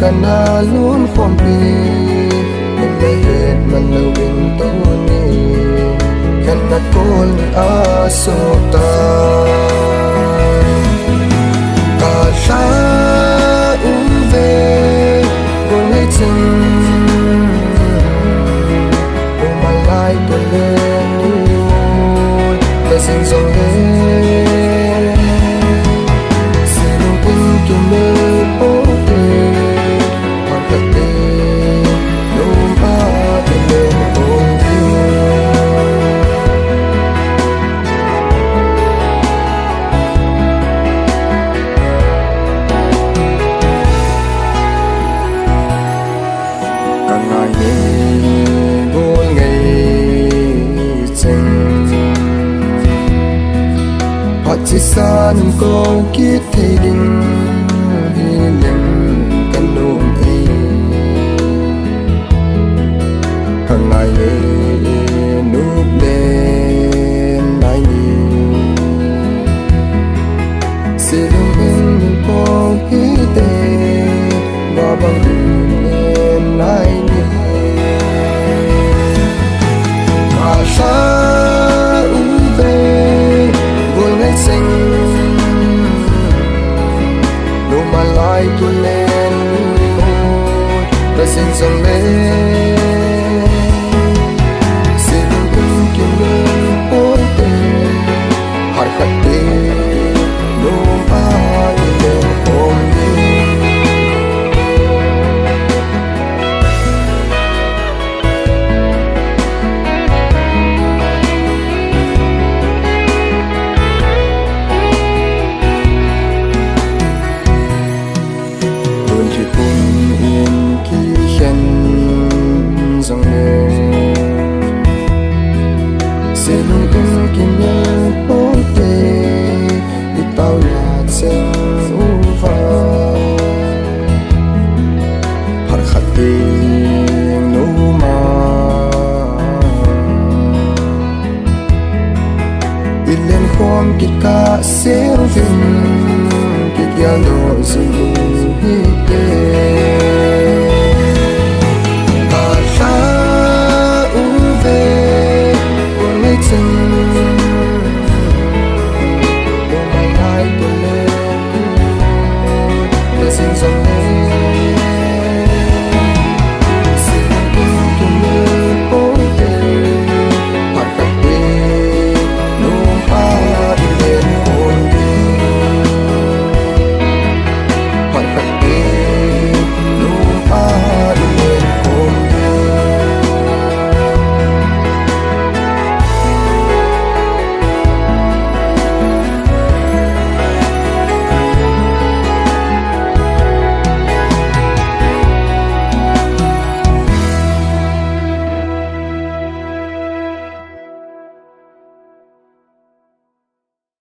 kana luôn khom pi in the head man lo in to ni kana kol a so ta ka sha u ve go nei chen o my life to learn you the sing song le se lo kun to me o te ma ka te no pa te le on you chỉ san câu kiết thay đình hi lem căn nôm ấy hàng ngày núp đen lại nhìn sẽ luôn bên câu kiết tê và bằng đêm lại nhìn mà sao về buồn ngày xanh no my life to land ta xin dòng lên xin cùng kiếm lên bố tê hãy khắc tê no ai lên ôm đi sẽ luôn cùng kiếm nhớ bố tê đi bao là chân u vào hạt khát tình nô mà ít lên khom kít cả xéo vinh kít ya lộ dừng hi